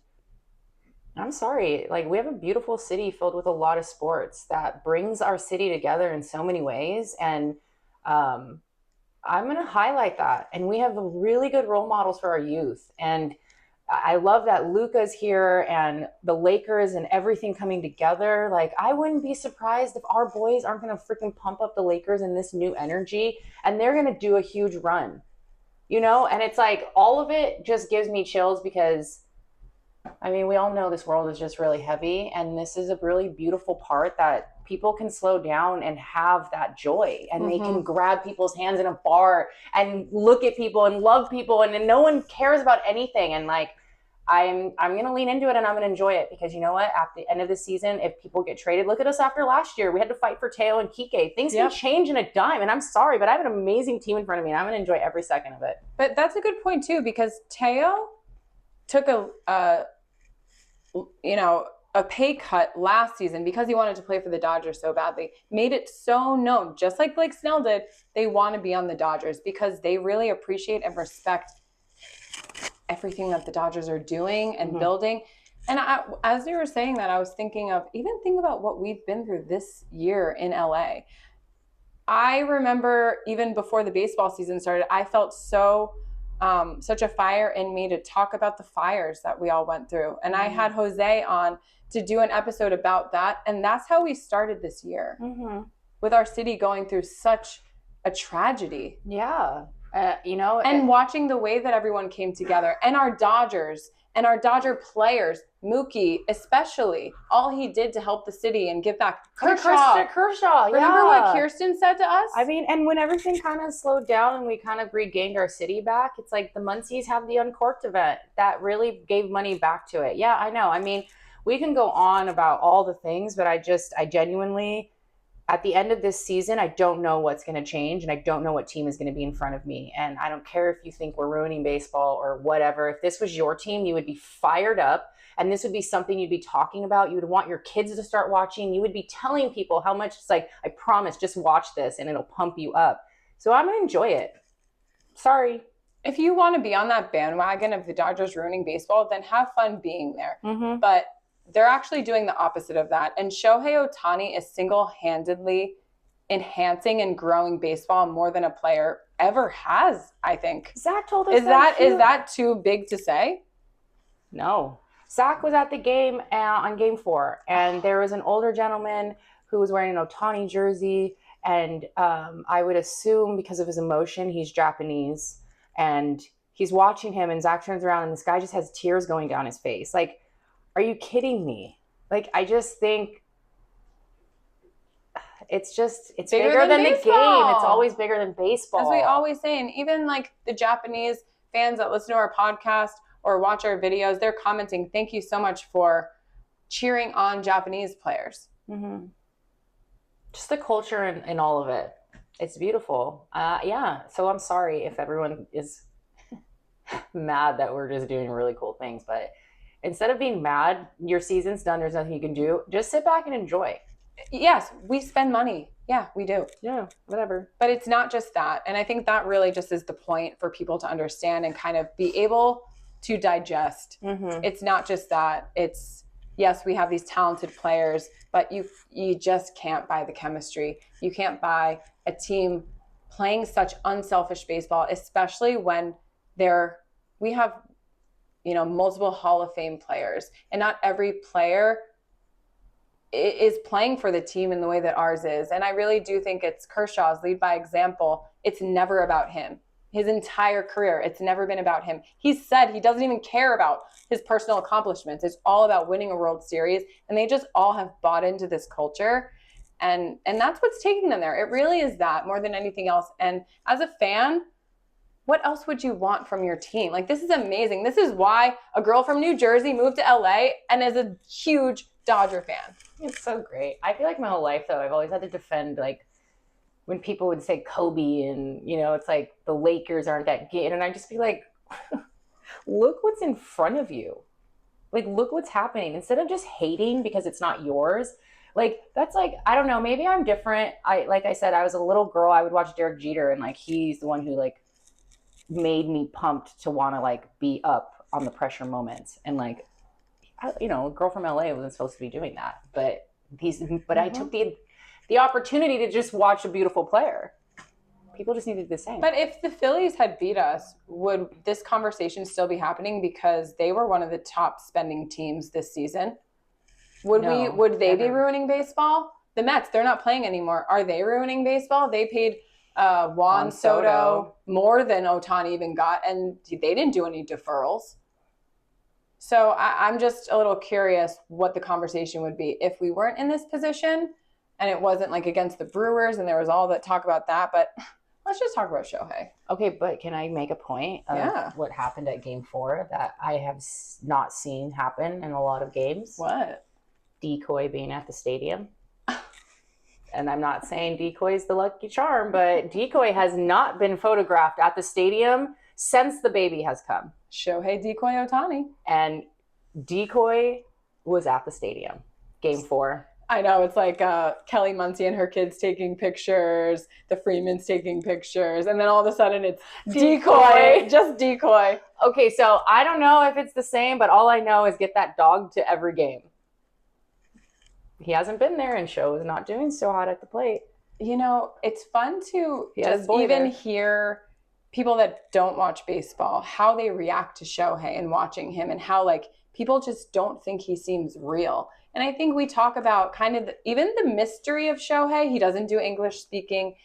I'm sorry, like, we have a beautiful city filled with a lot of sports that brings our city together in so many ways. And I'm going to highlight that. And we have really good role models for our youth. And I love that Luka's here and the Lakers and everything coming together. Like, I wouldn't be surprised if our boys aren't going to freaking pump up the Lakers in this new energy, and they're going to do a huge run, And it's like, all of it just gives me chills because, I mean, we all know this world is just really heavy, and this is a really beautiful part that people can slow down and have that joy, and they can grab people's hands in a bar and look at people and love people, and no one cares about anything. And like, I'm going to lean into it, and I'm going to enjoy it, because you know what? At the end of the season, if people get traded, look at us after last year. We had to fight for Teo and Kike. Things can change in a dime, and I'm sorry, but I have an amazing team in front of me, and I'm going to enjoy every second of it. But that's a good point too, because Teo took a pay cut last season because he wanted to play for the Dodgers so badly. Made it so known, just like Blake Snell did, they want to be on the Dodgers because they really appreciate and respect everything that the Dodgers are doing and building. And as you were saying that, I was thinking about what we've been through this year in LA. I remember even before the baseball season started, I felt such a fire in me to talk about the fires that we all went through. And I had Jose on to do an episode about that. And that's how we started this year, with our city going through such a tragedy. Yeah. And watching the way that everyone came together, and our Dodgers and our Dodger players, Mookie especially, all he did to help the city and give back. Kershaw. Remember what Kirsten said to us? I mean, and when everything kind of slowed down and we kind of regained our city back, it's like the Muncies have the Uncorked event that really gave money back to it. Yeah, I know. I mean, we can go on about all the things, but I genuinely, at the end of this season, I don't know what's going to change, and I don't know what team is going to be in front of me. And I don't care if you think we're ruining baseball or whatever. If this was your team, you would be fired up, and this would be something you'd be talking about. You would want your kids to start watching. You would be telling people how much it's like, I promise, just watch this and it'll pump you up. So I'm going to enjoy it. Sorry. If you want to be on that bandwagon of the Dodgers ruining baseball, then have fun being there. But they're actually doing the opposite of that. And Shohei Ohtani is single-handedly enhancing and growing baseball more than a player ever has, I think. Zach told us is that too big to say? No. Zach was at the game on Game 4, and there was an older gentleman who was wearing an Ohtani jersey, and I would assume because of his emotion, he's Japanese, and he's watching him, and Zach turns around, and this guy just has tears going down his face. Like, are you kidding me? Like, I just think it's bigger than the game. It's always bigger than baseball. As we always say, and even like the Japanese fans that listen to our podcast or watch our videos, they're commenting, thank you so much for cheering on Japanese players. Just the culture and all of it. It's beautiful. Yeah. So I'm sorry if everyone is mad that we're just doing really cool things, but instead of being mad, your season's done, there's nothing you can do, just sit back and enjoy. Yes, we spend money. Yeah, we do. Yeah, whatever. But it's not just that. And I think that really just is the point for people to understand and kind of be able to digest. It's not just that. It's, yes, we have these talented players, but you just can't buy the chemistry. You can't buy a team playing such unselfish baseball, especially when we have multiple Hall of Fame players, and not every player is playing for the team in the way that ours is. And I really do think it's Kershaw's lead by example. It's never about him. His entire career, it's never been about him. He said he doesn't even care about his personal accomplishments. It's all about winning a World Series, and they just all have bought into this culture. And that's what's taking them there. It really is that more than anything else. And as a fan, what else would you want from your team? Like, this is amazing. This is why a girl from New Jersey moved to LA and is a huge Dodger fan. It's so great. I feel like my whole life, though, I've always had to defend, like, when people would say Kobe and, you know, it's like the Lakers aren't that good. And I'd just be like, look what's in front of you. Like, look what's happening. Instead of just hating because it's not yours. Like, that's like, I don't know, maybe I'm different. Like I said, I was a little girl. I would watch Derek Jeter, and like, he's the one who like made me pumped to want to like be up on the pressure moments. And like, you know, a girl from LA wasn't supposed to be doing that, but I took the opportunity to just watch a beautiful player. People just needed the same. But if the Phillies had beat us, would this conversation still be happening because they were one of the top spending teams this season? Would they be ruining baseball? The Mets, they're not playing anymore. Are they ruining baseball? They paid Juan Soto more than Ohtani even got, and they didn't do any deferrals. So I'm just a little curious what the conversation would be if we weren't in this position and it wasn't like against the Brewers and there was all that talk about that. But let's just talk about Shohei. Okay, but can I make a point of what happened at Game 4 that I have not seen happen in a lot of games? What? Decoy being at the stadium. And I'm not saying Decoy's the lucky charm, but Decoy has not been photographed at the stadium since the baby has come. Shohei Decoy Ohtani. And Decoy was at the stadium. Game 4. I know, it's like Kelly Muncie and her kids taking pictures, the Freemans taking pictures, and then all of a sudden it's Decoy. Just Decoy. Okay, so I don't know if it's the same, but all I know is get that dog to every game. He hasn't been there, and Show is not doing so hot at the plate. You know, it's fun to just even hear people that don't watch baseball, how they react to Shohei and watching him, and how like people just don't think he seems real. And I think we talk about kind of even the mystery of Shohei. He doesn't do English speaking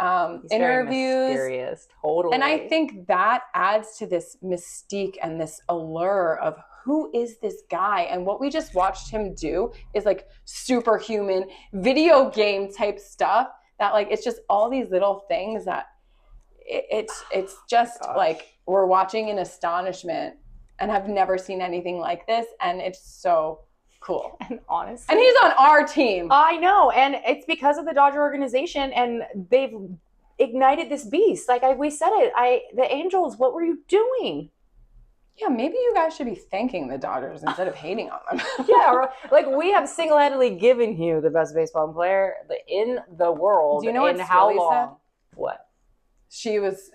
interviews. Very mysterious, totally. And I think that adds to this mystique and this allure of who is this guy? And what we just watched him do is like superhuman video game type stuff that like, it's just all these little things that it's just like we're watching in astonishment and have never seen anything like this. And it's so cool. And honestly. And he's on our team. I know. And it's because of the Dodger organization, and they've ignited this beast. Like we said it, the Angels, what were you doing? Yeah, maybe you guys should be thanking the Dodgers instead of hating on them. Yeah, like we have single-handedly given you the best baseball player in the world. Do you know what how long? Said? What? She was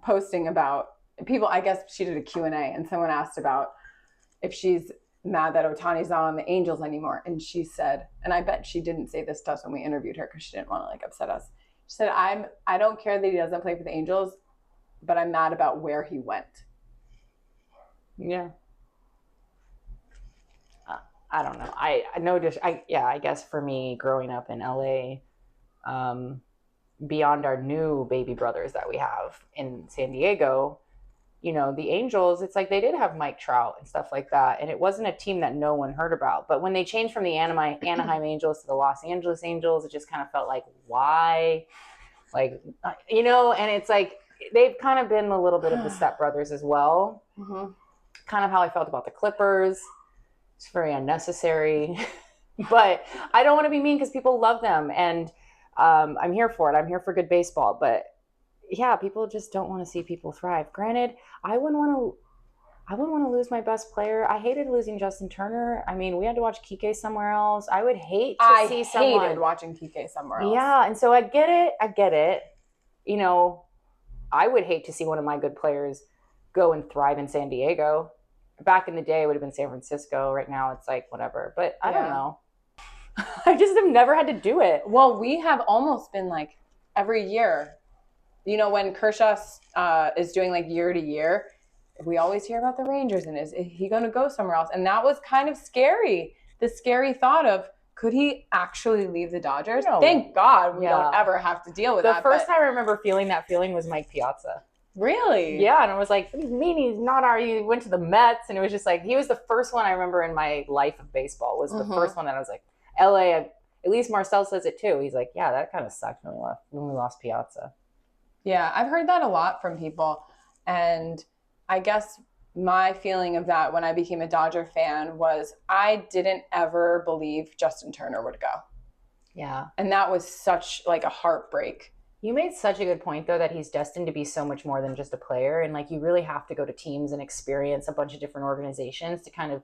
posting about people. I guess she did a Q&A, and someone asked about if she's mad that Ohtani's not on the Angels anymore, and she said, and I bet she didn't say this to us when we interviewed her because she didn't want to like upset us. She said, I don't care that he doesn't play for the Angels, but I'm mad about where he went. Yeah. I don't know. I guess for me growing up in LA, beyond our new baby brothers that we have in San Diego, you know, the Angels, it's like they did have Mike Trout and stuff like that. And it wasn't a team that no one heard about. But when they changed from the Anaheim Angels to the Los Angeles Angels, it just kind of felt like, why? Like, you know, and it's like they've kind of been a little bit of the stepbrothers as well. Mm-hmm. Kind of how I felt about the Clippers. It's very unnecessary. But I don't want to be mean because people love them. And I'm here for it. I'm here for good baseball. But yeah, people just don't want to see people thrive. Granted, I wouldn't want to lose my best player. I hated losing Justin Turner. I mean, we had to watch Kike somewhere else. I would hate to see someone. I hated watching Kike somewhere else. Yeah, and so I get it. You know, I would hate to see one of my good players go and thrive in San Diego. Back in the day, it would have been San Francisco. Right now, it's like whatever. But I don't know. I just have never had to do it. Well, we have almost been like every year. You know, when Kershaw is doing like year to year, we always hear about the Rangers and is he going to go somewhere else? And that was kind of scary. The scary thought of, could he actually leave the Dodgers? No. Thank God we don't ever have to deal with that. The first time I remember feeling that feeling was Mike Piazza. Really? Yeah, and I was like, what do you mean he's not he went to the Mets? And it was just like, he was the first one I remember in my life of baseball, was the first one that I was like, LA, at least Marcel says it too. He's like, yeah, that kind of sucked when we lost Piazza. Yeah, I've heard that a lot from people. And I guess my feeling of that when I became a Dodger fan was I didn't ever believe Justin Turner would go. Yeah. And that was such like a heartbreak. You made such a good point, though, that he's destined to be so much more than just a player. And like, you really have to go to teams and experience a bunch of different organizations to kind of,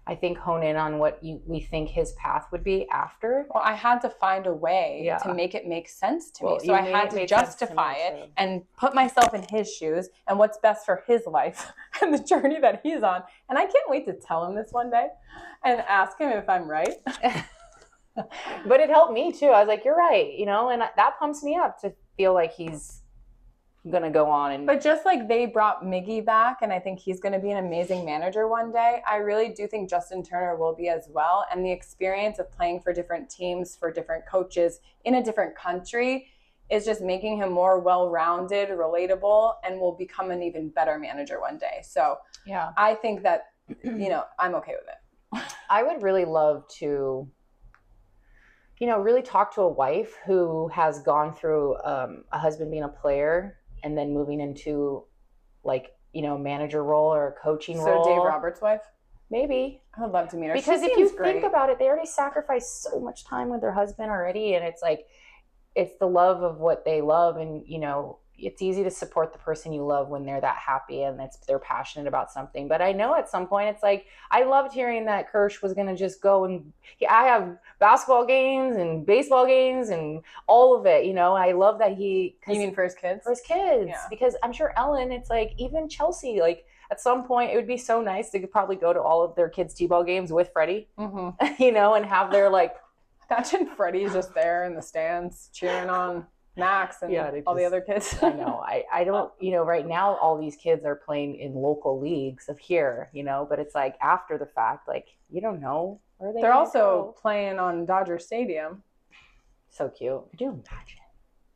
I think, hone in on what we think his path would be after. Well, I had to find a way to make it make sense to me. So I had to justify it and put myself in his shoes and what's best for his life and the journey that he's on. And I can't wait to tell him this one day and ask him if I'm right. But it helped me too. I was like, you're right, you know, and that pumps me up to feel like he's gonna go on. And but just like they brought Miggy back, and I think he's going to be an amazing manager one day, I really do think Justin Turner will be as well. And the experience of playing for different teams, for different coaches in a different country is just making him more well-rounded, relatable, and will become an even better manager one day. So yeah, I think that, you know, I'm okay with it. I would really love to, you know, really talk to a wife who has gone through a husband being a player and then moving into, like, you know, manager role or a coaching role. So Dave Roberts' wife? Maybe. I would love to meet her. Because if you think about it, they already sacrificed so much time with their husband already. And it's like, it's the love of what they love. And, you know, it's easy to support the person you love when they're that happy and they're passionate about something. But I know at some point it's like, I loved hearing that Kirsch was going to just go and I have basketball games and baseball games and all of it. You know, I love that he. You mean for his kids? For his kids. Yeah. Because I'm sure Ellen, it's like even Chelsea, like at some point it would be so nice to probably go to all of their kids' t-ball games with Freddie, you know, and have their like. Imagine Freddie's just there in the stands cheering on Max and all the other kids. I know. I don't, you know, right now all these kids are playing in local leagues of here, you know, but it's like after the fact, like you don't know where they're also playing on Dodger Stadium. So cute. Could you imagine?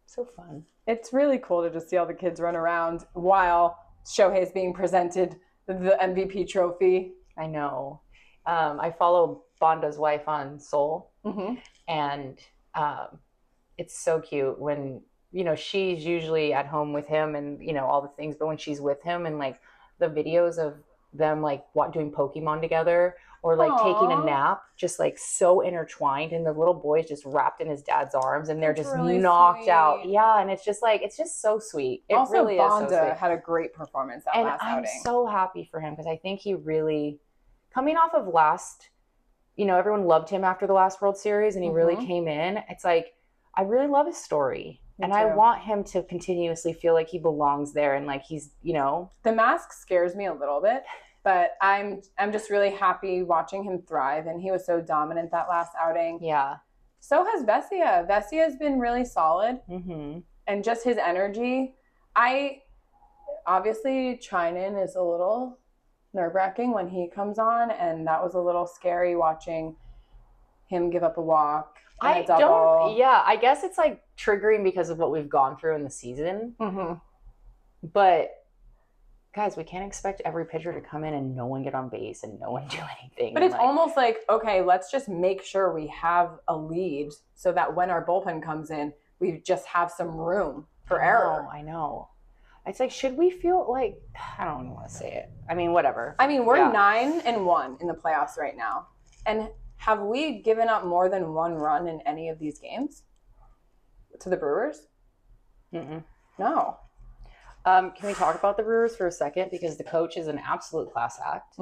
So fun. It's really cool to just see all the kids run around while Shohei's being presented the MVP trophy. I know. I follow Bonda's wife on Soul, and it's so cute when, you know, she's usually at home with him and, you know, all the things, but when she's with him and like the videos of them like doing Pokemon together or like taking a nap, just like so intertwined, and the little boy's just wrapped in his dad's arms and they're just really knocked out. Yeah, and it's just like, it's just so sweet. It also, really Bonda is so sweet. Had a great performance that last outing. I'm so happy for him because I think he really, coming off of last, you know, everyone loved him after the last World Series and he really came in. It's like, I really love his story. Me and too. I want him to continuously feel like he belongs there and like he's, you know. The mask scares me a little bit, but I'm just really happy watching him thrive, and he was so dominant that last outing. Yeah. So has Vesia. Vesia's been really solid. And just his energy. Obviously, Trinan is a little nerve-wracking when he comes on, and that was a little scary watching him give up a walk. I guess it's like triggering because of what we've gone through in the season. But guys, we can't expect every pitcher to come in and no one get on base and no one do anything. But it's like, almost like, okay, let's just make sure we have a lead so that when our bullpen comes in, we just have some room for error. I know. It's like, should we feel like, I don't even want to say it. I mean, whatever. I mean, we're 9-1 in the playoffs right now. And have we given up more than one run in any of these games to the Brewers? No. Can we talk about the Brewers for a second? Because the coach is an absolute class act.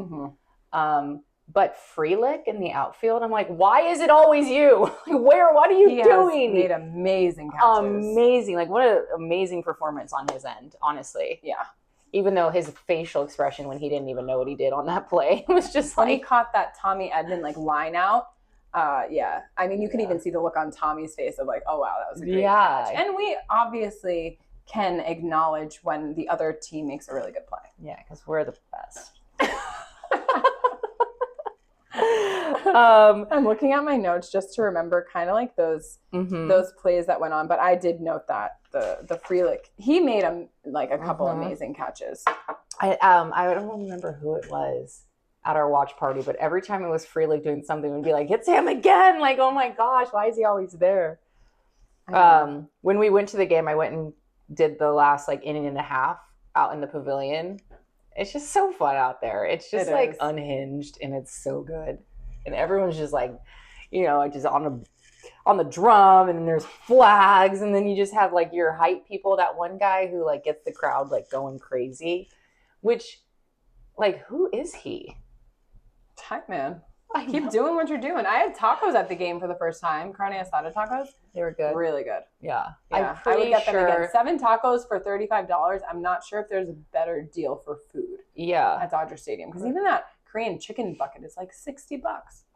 But Frelick in the outfield, I'm like, why is it always you? Like, what are you doing? He made amazing catches. Amazing. Like, what an amazing performance on his end, honestly. Yeah. Even though his facial expression when he didn't even know what he did on that play was just when like. he caught that Tommy Edman, like, line out. I mean, you can even see the look on Tommy's face of like, oh, wow, that was a great catch. And we obviously can acknowledge when the other team makes a really good play. Yeah, because we're the best. I'm looking at my notes just to remember kind of like those plays that went on, but I did note that the Frelick, he made a couple amazing catches. I don't remember who it was at our watch party, but every time it was Frelick doing something, we'd be like, it's him again. Like, oh my gosh, why is he always there? When we went to the game, I went and did the last like inning and a half. out in the pavilion. It's just so fun out there. It's just It like is. unhinged, and it's so good. And everyone's just like, just on the drum, and then there's flags, and then you just have like your hype people. That one guy who like gets the crowd like going crazy, which like who is he? Hype man. I Keep know. doing what you're doing. I had tacos at the game for the first time. Carne asada tacos. They were good. Really good. Yeah. Yeah, I'm I pretty would get them sure. again. 7 tacos for $35. I'm not sure if there's a better deal for food Yeah. at Dodger Stadium because even that Korean chicken bucket is like $60.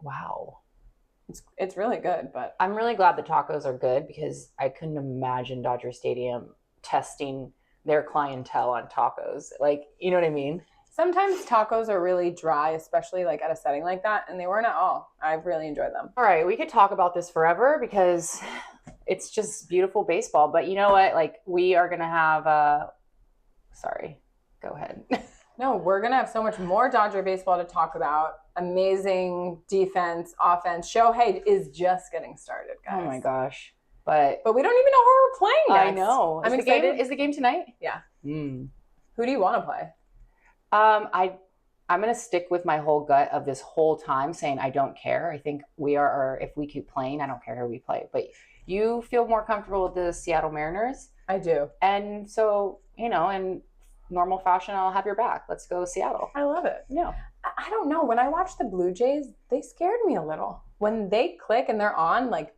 Wow. It's really good, but I'm really glad the tacos are good because I couldn't imagine Dodger Stadium testing their clientele on tacos. Like, you know what I mean? sometimes tacos are really dry, especially like at a setting like that, and they weren't at all. I've really enjoyed them. All right, we could talk about this forever because it's just beautiful baseball. But you know what? Like, we are going to have sorry, go ahead. No, we're going to have so much more Dodger baseball to talk about. Amazing defense, offense. Shohei is just getting started, guys. Oh my gosh. But we don't even know who we're playing next. I know. I'm Is excited. Is the game tonight? Yeah. Mm. Who do you want to play? I'm going to stick with my whole gut of this whole time saying I don't care. I think we are, if we keep playing, I don't care who we play. But you feel more comfortable with the Seattle Mariners. I do. And so, in normal fashion, I'll have your back. Let's go Seattle. I love it. Yeah. I don't know. When I watch the Blue Jays, they scared me a little. When they click and they're on, like,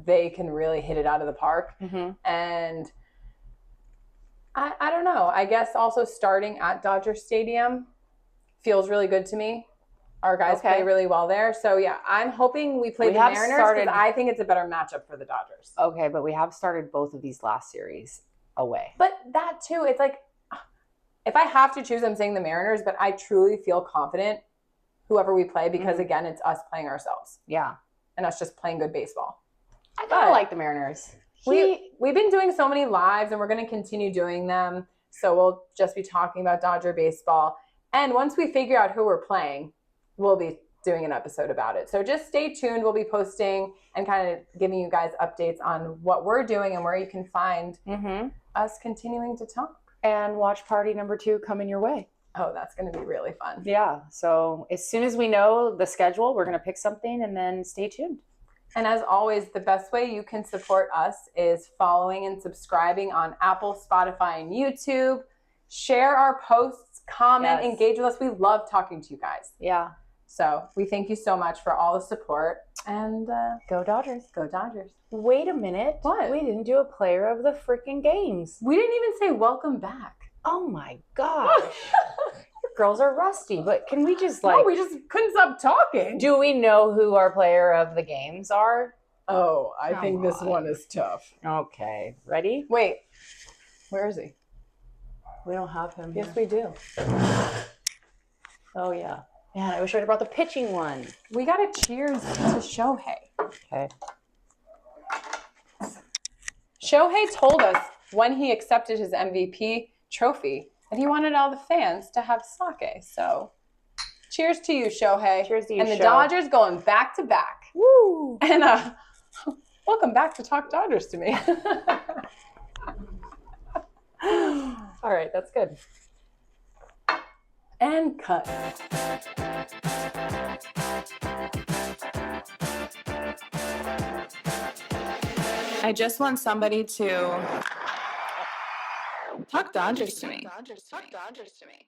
they can really hit it out of the park. Mm-hmm. And I don't know. I guess also starting at Dodger Stadium feels really good to me. Our guys play really well there. So, yeah, I'm hoping we play the Mariners because I think it's a better matchup for the Dodgers. Okay, but we have started both of these last series away. But that, too, it's like, if I have to choose, I'm saying the Mariners, but I truly feel confident whoever we play because, again, it's us playing ourselves. Yeah. And us just playing good baseball. I kind of like the Mariners. We've been doing so many lives, and we're going to continue doing them. So we'll just be talking about Dodger baseball. And once we figure out who we're playing, we'll be doing an episode about it. So just stay tuned. We'll be posting and kind of giving you guys updates on what we're doing and where you can find us continuing to talk. And watch party number 2 coming your way. Oh, that's going to be really fun. Yeah. So as soon as we know the schedule, we're going to pick something and then stay tuned. And as always, the best way you can support us is following and subscribing on Apple, Spotify, and YouTube. Share our posts, comment, engage with us. We love talking to you guys. Yeah. So we thank you so much for all the support. And go Dodgers. Go Dodgers. Wait a minute. What? We didn't do a player of the freaking games. We didn't even say welcome back. Oh my gosh. Your girls are rusty, but can we just No, we just couldn't stop talking. Do we know who our player of the games are? Oh, I Come think this on. one is tough. Okay. Ready? Wait. Where is he? We don't have him. Yes, we do. Oh, yeah. Man, I wish I would have brought the pitching one. We got to cheers to Shohei. Okay. Shohei told us when he accepted his MVP trophy that he wanted all the fans to have sake. So, cheers to you, Shohei. Cheers to you, And the Sho. Dodgers going back to back. Woo! And welcome back to Talk Dodgers to me. All right, that's good. And cut. I just want somebody to talk Dodgers to me. Talk Dodgers to me.